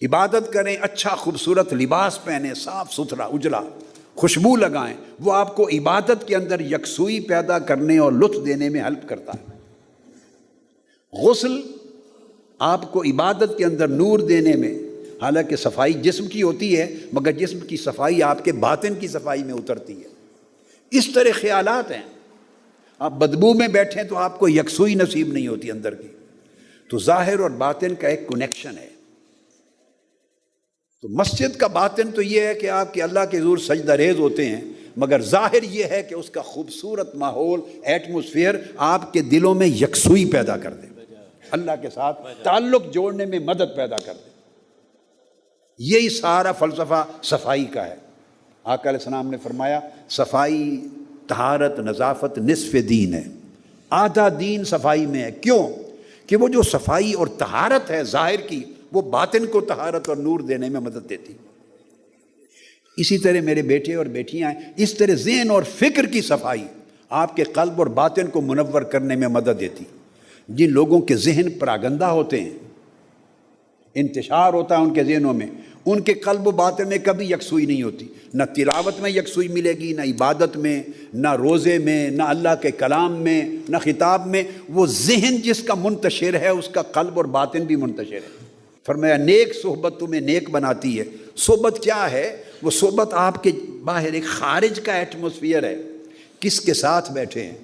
عبادت کریں، اچھا خوبصورت لباس پہنیں، صاف ستھرا اجلا، خوشبو لگائیں، وہ آپ کو عبادت کے اندر یکسوئی پیدا کرنے اور لطف دینے میں ہیلپ کرتا ہے۔ غسل آپ کو عبادت کے اندر نور دینے میں، حالانکہ صفائی جسم کی ہوتی ہے مگر جسم کی صفائی آپ کے باطن کی صفائی میں اترتی ہے۔ اس طرح خیالات ہیں، آپ بدبو میں بیٹھیں تو آپ کو یکسوئی نصیب نہیں ہوتی اندر کی، تو ظاہر اور باطن کا ایک کنیکشن ہے۔ تو مسجد کا باطن تو یہ ہے کہ آپ کے اللہ کے حضور سجدہ ریز ہوتے ہیں، مگر ظاہر یہ ہے کہ اس کا خوبصورت ماحول، ایٹموسفیئر آپ کے دلوں میں یکسوئی پیدا کر دے، اللہ کے ساتھ تعلق جوڑنے میں مدد پیدا کر دے۔ یہی سارا فلسفہ صفائی کا ہے۔ آقا علیہ السلام نے فرمایا صفائی، طہارت، نظافت نصف دین ہے، آدھا دین صفائی میں ہے۔ کیوں؟ کہ وہ جو صفائی اور طہارت ہے ظاہر کی، وہ باطن کو طہارت اور نور دینے میں مدد دیتی۔ اسی طرح میرے بیٹے اور بیٹیاں ہیں، اس طرح ذہن اور فکر کی صفائی آپ کے قلب اور باطن کو منور کرنے میں مدد دیتی۔ جن لوگوں کے ذہن پراگندہ ہوتے ہیں، انتشار ہوتا ہے ان کے ذہنوں میں، ان کے قلب و باطن میں کبھی یکسوئی نہیں ہوتی، نہ تلاوت میں یکسوئی ملے گی، نہ عبادت میں، نہ روزے میں، نہ اللہ کے کلام میں، نہ خطاب میں۔ وہ ذہن جس کا منتشر ہے اس کا قلب اور باطن بھی منتشر ہے۔ فرمایا نیک صحبت تمہیں نیک بناتی ہے۔ صحبت کیا ہے؟ وہ صحبت آپ کے باہر ایک خارج کا ایٹموسفیئر ہے، کس کے ساتھ بیٹھے ہیں۔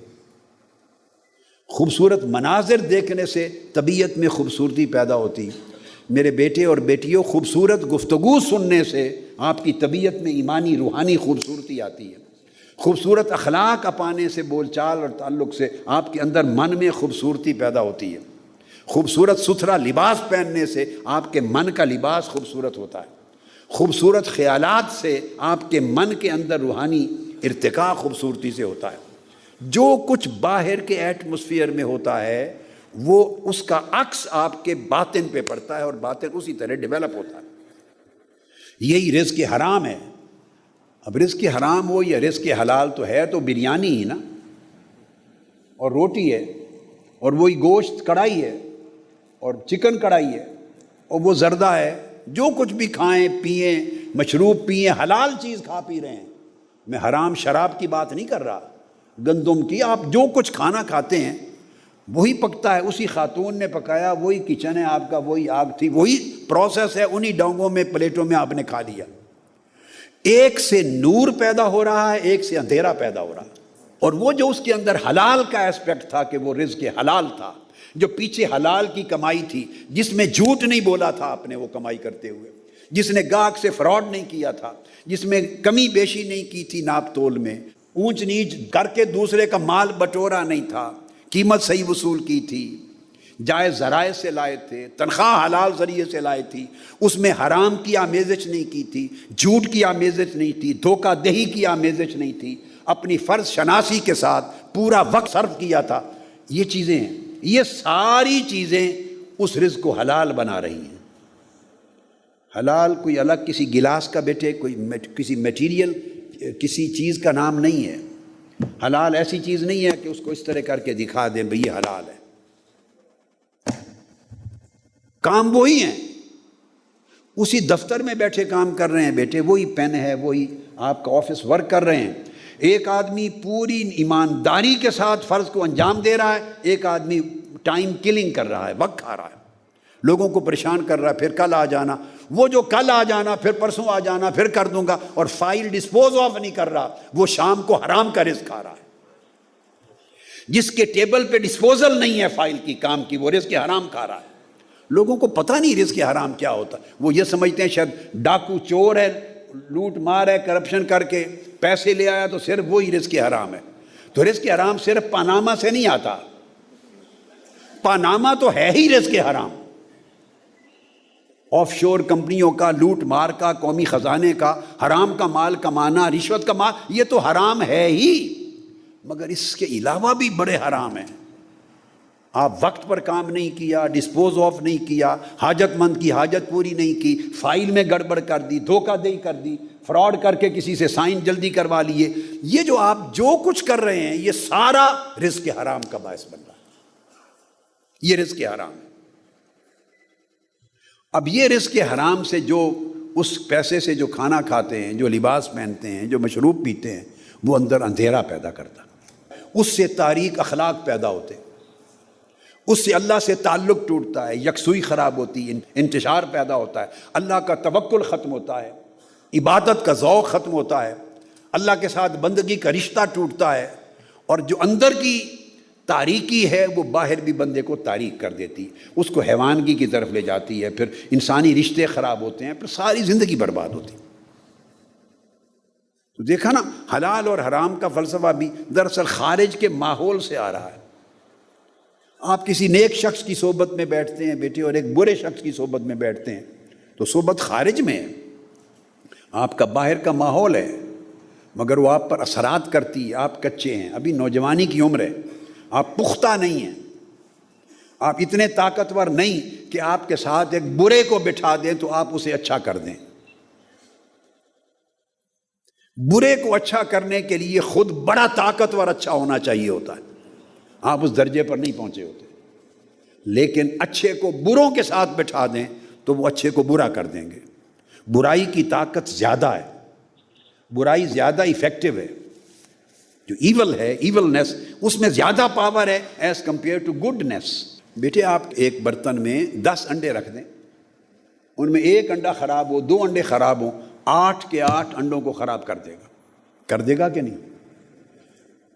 خوبصورت مناظر دیکھنے سے طبیعت میں خوبصورتی پیدا ہوتی۔ میرے بیٹے اور بیٹیوں، خوبصورت گفتگو سننے سے آپ کی طبیعت میں ایمانی روحانی خوبصورتی آتی ہے۔ خوبصورت اخلاق اپانے سے، بول چال اور تعلق سے آپ کے اندر من میں خوبصورتی پیدا ہوتی ہے۔ خوبصورت ستھرا لباس پہننے سے آپ کے من کا لباس خوبصورت ہوتا ہے۔ خوبصورت خیالات سے آپ کے من کے اندر روحانی ارتقاء خوبصورتی سے ہوتا ہے۔ جو کچھ باہر کے ایٹموسفیئر میں ہوتا ہے وہ اس کا عکس آپ کے باطن پہ پڑتا ہے اور باطن اسی طرح ڈیولپ ہوتا ہے۔ یہی رزق حرام ہے۔ اب رزق حرام ہو یا رزق حلال تو ہے تو بریانی ہی نا، اور روٹی ہے، اور وہی گوشت کڑھائی ہے، اور چکن کڑھائی ہے، اور وہ زردہ ہے۔ جو کچھ بھی کھائیں پئیں، مشروب پئیں، حلال چیز کھا پی رہے ہیں۔ میں حرام شراب کی بات نہیں کر رہا، گندم کی۔ آپ جو کچھ کھانا کھاتے ہیں وہی پکتا ہے، اسی خاتون نے پکایا، وہی کچن ہے آپ کا، وہی آگ تھی، وہی پروسیس ہے، انہی ڈونگوں میں پلیٹوں میں آپ نے کھا لیا۔ ایک سے نور پیدا ہو رہا ہے، ایک سے اندھیرا پیدا ہو رہا ہے۔ اور وہ جو اس کے اندر حلال کا ایسپیکٹ تھا کہ وہ رزق حلال تھا، جو پیچھے حلال کی کمائی تھی، جس میں جھوٹ نہیں بولا تھا آپ نے وہ کمائی کرتے ہوئے، جس نے گاہک سے فراڈ نہیں کیا تھا، جس میں کمی بیشی نہیں کی تھی ناپ تول میں، اونچ نیچ کر کے دوسرے کا مال بٹورا نہیں تھا، قیمت صحیح وصول کی تھی، جائز ذرائع سے لائے تھے، تنخواہ حلال ذریعے سے لائے تھی، اس میں حرام کی آمیزش نہیں کی تھی، جھوٹ کی آمیزش نہیں تھی، دھوکہ دہی کی آمیزش نہیں تھی، اپنی فرض شناسی کے ساتھ پورا وقت صرف کیا تھا۔ یہ چیزیں ہیں، یہ ساری چیزیں اس رزق کو حلال بنا رہی ہیں۔ حلال کوئی الگ کسی گلاس کا بیٹے، کوئی کسی میٹیریل، کسی چیز کا نام نہیں ہے۔ حلال ایسی چیز نہیں ہے کہ اس کو اس طرح کر کے دکھا دیں بھئی یہ حلال ہے۔ کام وہی ہیں، اسی دفتر میں بیٹھے کام کر رہے ہیں بیٹے، وہی پین ہے، وہی آپ کا آفس ورک کر رہے ہیں۔ ایک آدمی پوری ایمانداری کے ساتھ فرض کو انجام دے رہا ہے، ایک آدمی ٹائم کلنگ کر رہا ہے، وقت کھا رہا ہے، لوگوں کو پریشان کر رہا ہے، پھر کل آ جانا، وہ جو کل آ جانا، پھر پرسوں آ جانا، پھر کر دوں گا، اور فائل ڈسپوز آف نہیں کر رہا، وہ شام کو حرام کا رزق کھا رہا ہے۔ جس کے ٹیبل پہ ڈسپوزل نہیں ہے فائل کی، کام کی، وہ رزق حرام کھا رہا ہے۔ لوگوں کو پتہ نہیں رزق حرام کیا ہوتا ہے، وہ یہ سمجھتے ہیں شاید ڈاکو چور ہے، لوٹ مار ہے، کرپشن کر کے پیسے لے آیا تو صرف وہی رزق حرام ہے۔ تو رزق حرام صرف پاناما سے نہیں آتا، پاناما تو ہے ہی رزق حرام۔ آف شور کمپنیوں کا لوٹ مار کا، قومی خزانے کا، حرام کا مال کمانا، رشوت کا مال، یہ تو حرام ہے ہی، مگر اس کے علاوہ بھی بڑے حرام ہیں۔ آپ وقت پر کام نہیں کیا، ڈسپوز آف نہیں کیا، حاجت مند کی حاجت پوری نہیں کی، فائل میں گڑبڑ کر دی، دھوکہ دہی کر دی، فراڈ کر کے کسی سے سائن جلدی کروا لیے، یہ جو آپ جو کچھ کر رہے ہیں یہ سارا رزق حرام کا باعث بن رہا ہے۔ یہ رزق حرام ہے۔ اب یہ رزق حرام سے جو اس پیسے سے جو کھانا کھاتے ہیں، جو لباس پہنتے ہیں، جو مشروب پیتے ہیں، وہ اندر اندھیرا پیدا کرتا، اس سے تاریک اخلاق پیدا ہوتے، اس سے اللہ سے تعلق ٹوٹتا ہے، یکسوئی خراب ہوتی ہے، انتشار پیدا ہوتا ہے، اللہ کا توکل ختم ہوتا ہے، عبادت کا ذوق ختم ہوتا ہے، اللہ کے ساتھ بندگی کا رشتہ ٹوٹتا ہے، اور جو اندر کی تاریکی ہے وہ باہر بھی بندے کو تاریک کر دیتی، اس کو حیوانگی کی طرف لے جاتی ہے، پھر انسانی رشتے خراب ہوتے ہیں، پھر ساری زندگی برباد ہوتی۔ تو دیکھا نا، حلال اور حرام کا فلسفہ بھی دراصل خارج کے ماحول سے آ رہا ہے۔ آپ کسی نیک شخص کی صحبت میں بیٹھتے ہیں بیٹے، اور ایک برے شخص کی صحبت میں بیٹھتے ہیں، تو صحبت خارج میں ہے، آپ کا باہر کا ماحول ہے، مگر وہ آپ پر اثرات کرتی ہے۔ آپ کچے ہیں، ابھی نوجوانی کی عمر ہے، آپ پختہ نہیں ہیں، آپ اتنے طاقتور نہیں کہ آپ کے ساتھ ایک برے کو بٹھا دیں تو آپ اسے اچھا کر دیں۔ برے کو اچھا کرنے کے لیے خود بڑا طاقتور اچھا ہونا چاہیے ہوتا ہے، آپ اس درجے پر نہیں پہنچے ہوتے، لیکن اچھے کو بروں کے ساتھ بٹھا دیں تو وہ اچھے کو برا کر دیں گے۔ برائی کی طاقت زیادہ ہے، برائی زیادہ ایفیکٹو ہے، جو ایول ہے، ایولنس، اس میں زیادہ پاور ہے ایز کمپیئر ٹو گڈنس۔ بیٹے آپ ایک برتن میں 10 انڈے رکھ دیں، ان میں ایک انڈا خراب ہو، 2 انڈے خراب ہوں، 8 کے 8 انڈوں کو خراب کر دے گا کہ نہیں؟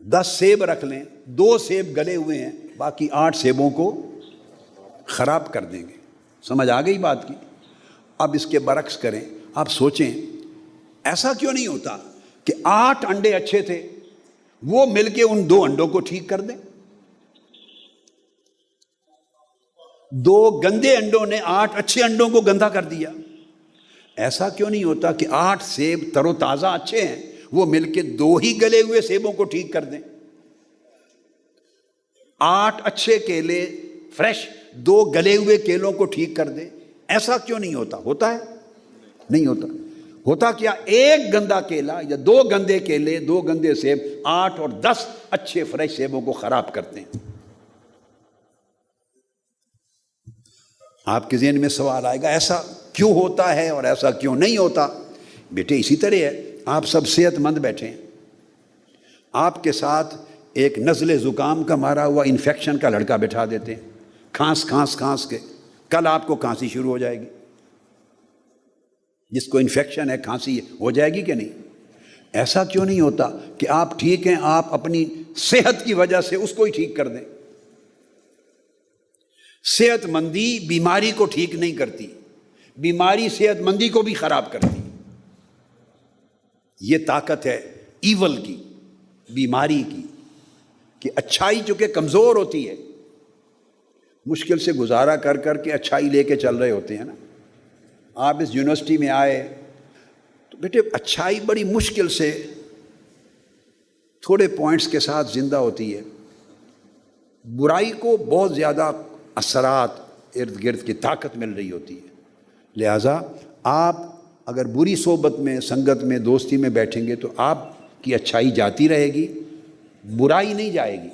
10 سیب رکھ لیں، 2 سیب گلے ہوئے ہیں، باقی 8 سیبوں کو خراب کر دیں گے۔ سمجھ آ گئی بات کی؟ اب اس کے برعکس کریں، آپ سوچیں ایسا کیوں نہیں ہوتا کہ 8 انڈے اچھے تھے، وہ مل کے ان 2 انڈوں کو ٹھیک کر دیں؟ 2 گندے انڈوں نے 8 اچھے انڈوں کو گندا کر دیا۔ ایسا کیوں نہیں ہوتا کہ 8 سیب تر و تازہ اچھے ہیں، وہ مل کے 2 ہی گلے ہوئے سیبوں کو ٹھیک کر دیں؟ 8 اچھے کیلے فریش 2 گلے ہوئے کیلوں کو ٹھیک کر دیں؟ ایسا کیوں نہیں ہوتا؟ ہوتا ہے؟ نہیں ہوتا۔ ہوتا کیا، ایک گندا کیلا یا 2 گندے کیلے، 2 گندے سیب 8 اور 10 اچھے فریش سیبوں کو خراب کرتے ہیں۔ آپ کے ذہن میں سوال آئے گا ایسا کیوں ہوتا ہے اور ایسا کیوں نہیں ہوتا؟ بیٹے اسی طرح ہے، آپ سب صحت مند بیٹھے ہیں، آپ کے ساتھ ایک نزلے زکام کا مارا ہوا انفیکشن کا لڑکا بٹھا دیتے ہیں، کھانس کے، کل آپ کو کھانسی شروع ہو جائے گی، جس کو انفیکشن ہے کھانسی ہو جائے گی کہ نہیں؟ ایسا کیوں نہیں ہوتا کہ آپ ٹھیک ہیں، آپ اپنی صحت کی وجہ سے اس کو ہی ٹھیک کر دیں؟ صحت مندی بیماری کو ٹھیک نہیں کرتی، بیماری صحت مندی کو بھی خراب کرتی۔ یہ طاقت ہے ایول کی، بیماری کی، کہ اچھائی چونکہ کمزور ہوتی ہے، مشکل سے گزارا کر کے اچھائی لے کے چل رہے ہوتے ہیں نا۔ آپ اس یونیورسٹی میں آئے تو بیٹے اچھائی بڑی مشکل سے تھوڑے پوائنٹس کے ساتھ زندہ ہوتی ہے، برائی کو بہت زیادہ اثرات ارد گرد کی طاقت مل رہی ہوتی ہے۔ لہٰذا آپ اگر بری صحبت میں، سنگت میں، دوستی میں بیٹھیں گے تو آپ کی اچھائی جاتی رہے گی، برائی نہیں جائے گی۔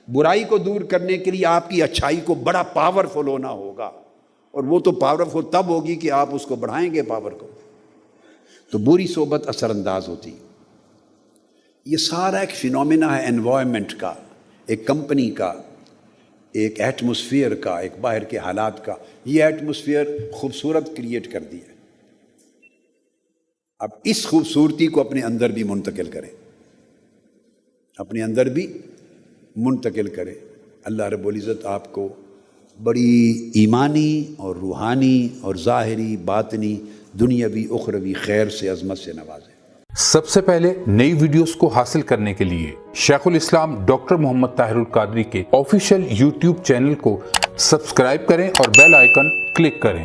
برائی کو دور کرنے کے لیے آپ کی اچھائی کو بڑا پاورفل ہونا ہوگا، اور وہ تو پاورفل تب ہوگی کہ آپ اس کو بڑھائیں گے پاور کو، تو بری صحبت اثر انداز ہوتی۔ یہ سارا ایک فینومینا ہے انوائرمنٹ کا، ایک کمپنی کا، ایک ایٹماسفیئر کا، ایک باہر کے حالات کا۔ یہ ایٹماسفیئر خوبصورت کریٹ کر دی ہے، اب اس خوبصورتی کو اپنے اندر بھی منتقل کریں، اپنے اندر بھی منتقل کریں۔ اللہ رب العزت آپ کو بڑی ایمانی اور روحانی اور ظاہری باطنی دنیاوی اخروی خیر سے، عظمت سے نوازے۔ سب سے پہلے نئی ویڈیوز کو حاصل کرنے کے لیے شیخ الاسلام ڈاکٹر محمد طاہر القادری کے آفیشیل یوٹیوب چینل کو سبسکرائب کریں اور بیل آئیکن کلک کریں۔